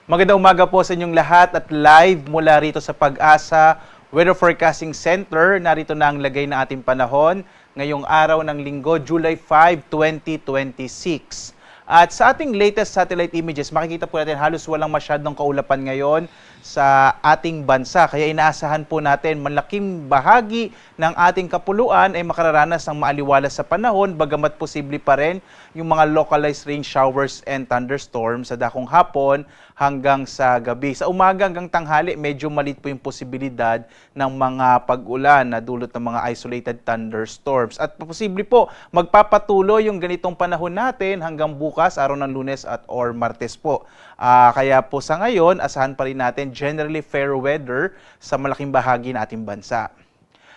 Magandang umaga po sa inyong lahat at live mula rito sa Pag-asa Weather Forecasting Center. Narito na ang lagay ng ating panahon ngayong araw ng Linggo, July 5, 2026. At sa ating latest satellite images, makikita po natin halos walang masyadong kaulapan ngayon sa ating bansa. Kaya inaasahan po natin malaking bahagi ng ating kapuluan ay makararanas ng maaliwalas sa panahon, bagamat posible pa rin yung mga localized rain showers and thunderstorms sa dakong hapon hanggang sa gabi. Sa umaga hanggang tanghali, medyo maliit po yung posibilidad ng mga pag-ulan na dulot ng mga isolated thunderstorms. At posible po magpapatuloy yung ganitong panahon natin hanggang bukas, araw ng Lunes at or Martes po. Kaya po sa ngayon, asahan pa rin natin generally fair weather sa malaking bahagi ng ating bansa.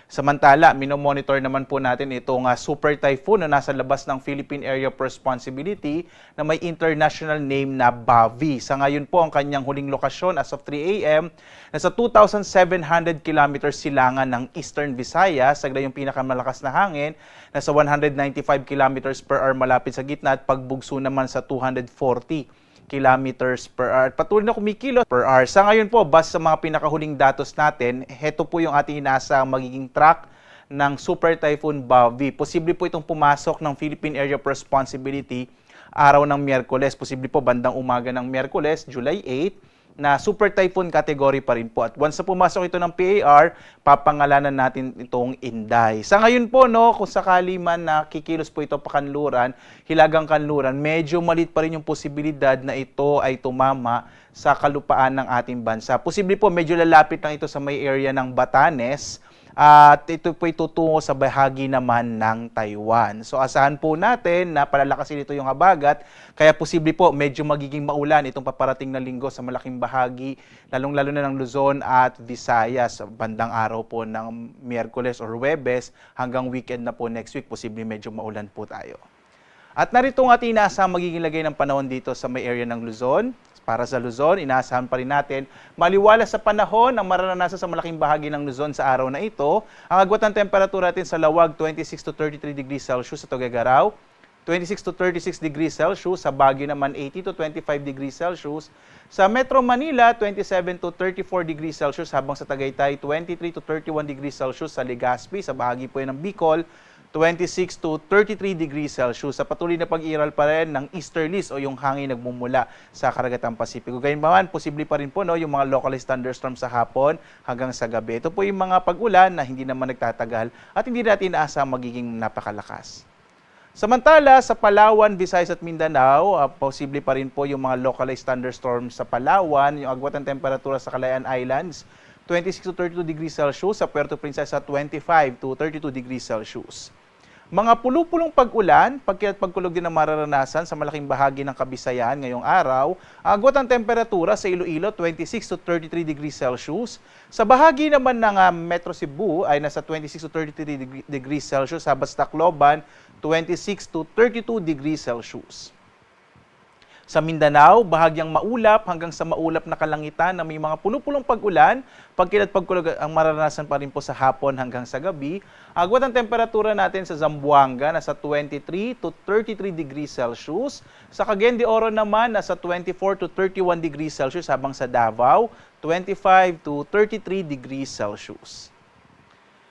Samantala, minomonitor naman po natin itong super typhoon na nasa labas ng Philippine Area of Responsibility na may international name na Bavi. Sa ngayon po, ang kanyang huling lokasyon as of 3 a.m. nasa 2,700 kilometers silangan ng Eastern Visayas. Sagla yung pinakamalakas na hangin, nasa 195 kilometers per hour malapit sa gitna at pagbugso naman sa 240 kilometers per hour. Patuloy na kumikilos per hour. Sa ngayon po, base sa mga pinakahuling datos natin, heto po yung ating inaasahang magiging track ng Super Typhoon Bavi. Posible po itong pumasok ng Philippine Area of Responsibility araw ng Miyerkules. Posible po bandang umaga ng Miyerkules, July 8, na Super Typhoon category pa rin po. At once na pumasok ito ng PAR, papangalanan natin itong Inday. Sa ngayon po, kung sakali man na kikilos po ito pa kanluran, hilagang kanluran, medyo maliit pa rin yung posibilidad na ito ay tumama sa kalupaan ng ating bansa. Posible po medyo lalapit lang ito sa may area ng Batanes, at ito po itutungo sa bahagi naman ng Taiwan. So asahan po natin na palalakasin ito yung habagat, kaya posible po medyo magiging maulan itong paparating na linggo sa malaking bahagi, lalong-lalo na ng Luzon at Visayas. Bandang araw po ng Miyerkules or Huwebes hanggang weekend na po next week, posible medyo maulan po tayo. At narito ang ating inaasahang magiging lagay ng panahon dito sa may area ng Luzon. Para sa Luzon, inaasahan pa rin natin maliwalas sa panahon ang mararanasan sa malaking bahagi ng Luzon sa araw na ito. Ang agwat ng temperatura natin sa Lawag, 26 to 33 degrees Celsius sa Tuguegarao, 26 to 36 degrees Celsius, sa Baguio naman 80 to 25 degrees Celsius, sa Metro Manila 27 to 34 degrees Celsius, habang sa Tagaytay 23 to 31 degrees Celsius, sa Legazpi, sa bahagi po yan ng Bicol 26 to 33 degrees Celsius. Sa patuloy na pag-iral pa rin ng easterlies o yung hangin nagmumula sa Karagatang Pasipiko. Gayunpaman, posible pa rin po yung mga localized thunderstorms sa hapon hanggang sa gabi. Ito po yung mga pag-ulan na hindi naman nagtatagal at hindi natin inaasa magiging napakalakas. Samantala, sa Palawan, Visayas at Mindanao, posible pa rin po yung mga localized thunderstorms sa Palawan. Yung agwat ng temperatura sa Calayan Islands, 26 to 32 degrees Celsius, sa Puerto Princesa 25 to 32 degrees Celsius. Mga pulupulong pag-ulan, pagkulog din ang mararanasan sa malaking bahagi ng Kabisayan ngayong araw. Agwat ang temperatura sa Iloilo, 26 to 33 degrees Celsius. Sa bahagi naman ng Metro Cebu ay nasa 26 to 33 degrees Celsius. Habang sa Tacloban, 26 to 32 degrees Celsius. Sa Mindanao, bahagyang maulap hanggang sa maulap na kalangitan na may mga pulupulong pag-ulan, pagkulog ang mararanasan pa rin po sa hapon hanggang sa gabi. Agwat ang temperatura natin sa Zamboanga nasa 23 to 33 degrees Celsius. Sa Cagayan de Oro naman nasa 24 to 31 degrees Celsius, habang sa Davao 25 to 33 degrees Celsius.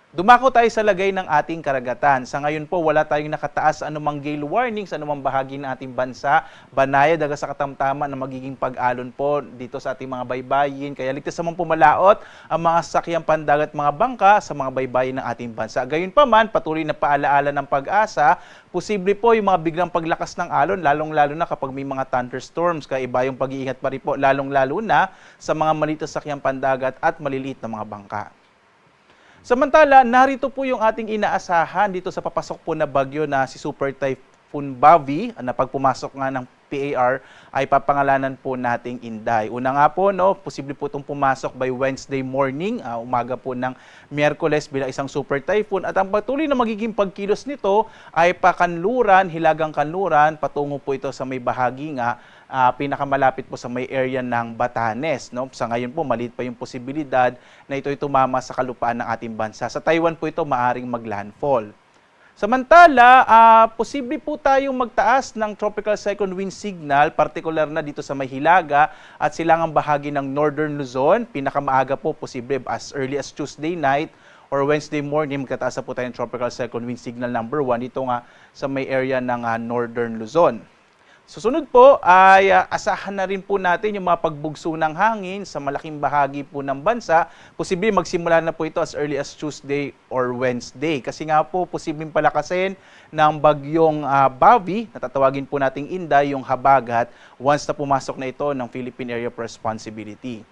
Dumako tayo sa lagay ng ating karagatan. Sa ngayon po, wala tayong nakataas sa anumang gale warning sa anumang bahagi ng ating bansa. Banayad hanggang sa katamtaman na magiging pag-alon po dito sa ating mga baybayin. Kaya ligtas naman pumalaot ang mga sasakyang pandagat at mga bangka sa mga baybayin ng ating bansa. Gayunpaman, patuloy na paalaala ng Pag-asa, posible po yung mga biglang paglakas ng alon, lalong-lalo na kapag may mga thunderstorms. Kaya iba yung pag-iingat pa rin po, lalong-lalo na sa mga maliit na sasakyang pandagat at maliliit na mga bangka. Samantala, narito po yung ating inaasahan dito sa papasok po na bagyo na si Super Typhoon Bavi, na pagpumasok nga ng PAR ay papangalanan po nating Inday. Una nga po, posible po itong pumasok by Wednesday morning, umaga po ng Miyerkules bilang isang super typhoon. At ang patuloy na magiging pagkilos nito ay pakanluran, hilagang kanluran, patungo po ito sa may bahagi nga pinakamalapit po sa may area ng Batanes. Sa ngayon po, maliit pa yung posibilidad na ito ay tumama sa kalupaan ng ating bansa. Sa Taiwan po ito maaring maglandfall. Samantala, posible po tayong magtaas ng tropical cyclone wind signal, partikular na dito sa may Hilaga at silangang bahagi ng Northern Luzon. Pinakamaaga po, posible as early as Tuesday night or Wednesday morning, magtataas na po tayo ng tropical cyclone wind signal number 1 dito nga sa may area ng Northern Luzon. Susunod po ay asahan na rin po natin yung mga pagbugso ng hangin sa malaking bahagi po ng bansa. Posible magsimula na po ito as early as Tuesday or Wednesday. Kasi nga po, posibleng palakasin ng bagyong Bavi, na tatawagin po nating Inday, yung habagat, once na pumasok na ito ng Philippine Area of Responsibility.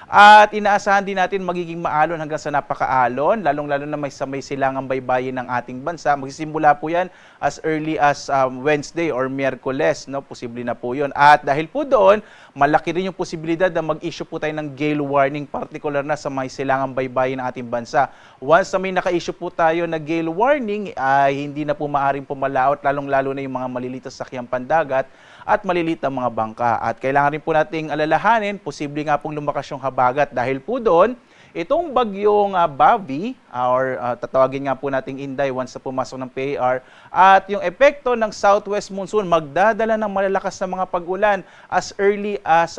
At inaasahan din natin magiging maalon hanggang sa napakaalon, lalong-lalo na may silangang baybayin ng ating bansa. Magsisimula po yan as early as Wednesday or Miyerkules, no? Posible na po yun. At dahil po doon, malaki rin yung posibilidad na mag-issue po tayo ng gale warning, particular na sa may silangang baybayin ng ating bansa. Once na may naka-issue po tayo na gale warning, ay hindi na po maaaring pumalaot, lalong-lalo na yung mga maliliit na sakyang pandagat at maliliit na mga bangka. At kailangan rin po nating alalahanin, posible nga pong lumakas yung habagat dahil po doon, itong bagyong Bavi, or tatawagin nga po nating Inday once na pumasok ng PAR, at yung epekto ng southwest monsoon, magdadala ng malalakas na mga pag-ulan as early as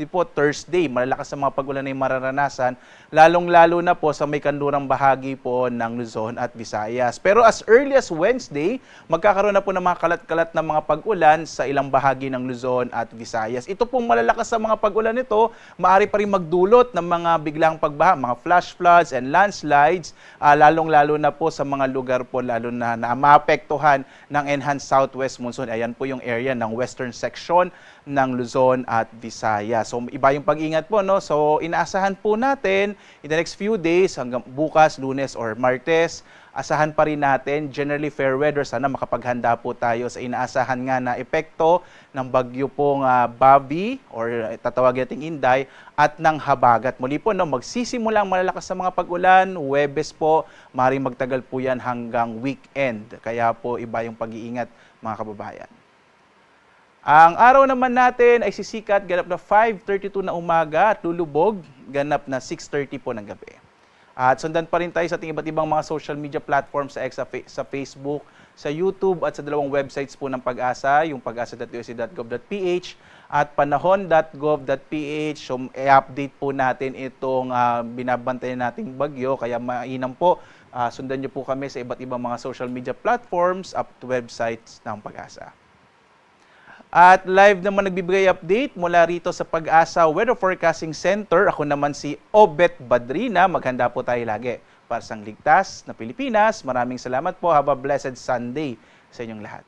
po Thursday. Malalakas na mga pag-ulan na yung mararanasan, lalong-lalo na po sa may kanlurang bahagi po ng Luzon at Visayas. Pero as early as Wednesday, magkakaroon na po ng mga kalat-kalat na mga pag-ulan sa ilang bahagi ng Luzon at Visayas. Ito pong malalakas na mga pag-ulan nito, maaari pa rin magdulot ng mga biglang pagbaha, mga flash floods and landslides, lalong-lalo na po sa mga lugar po lalo na maapektuhan ng enhanced southwest monsoon. Ayan po yung area ng western section ng Luzon at Visayas. So iba yung pag-ingat po, no? So inaasahan po natin in the next few days hanggang bukas, Lunes or Martes, asahan pa rin natin generally fair weather. Sana makapaghanda po tayo sa inaasahan nga na epekto ng bagyo pong Bavi or tatawagin nating Inday at ng habagat. Muli po, no, magsisimulang malalakas sa mga pag-ulan, Huwebes po, maaaring magtagal po yan hanggang weekend. Kaya po iba yung pag-iingat, mga kababayan. Ang araw naman natin ay sisikat, ganap na 5:32 na umaga at lulubog, ganap na 6:30 po ng gabi. At sundan pa rin tayo sa ating iba't ibang mga social media platforms sa Facebook, sa YouTube at sa dalawang websites po ng Pag-asa, yung pag-asa.usc.gov.ph at panahon.gov.ph. So, i-update po natin itong binabantayan nating bagyo, kaya mainam po, sundan nyo po kami sa iba't ibang mga social media platforms at websites ng Pag-asa. At live naman nagbibigay update mula rito sa Pag-asa Weather Forecasting Center. Ako naman si Obet Badrina. Maghanda po tayo lagi para sa ligtas na Pilipinas. Maraming salamat po. Have a blessed Sunday sa inyong lahat.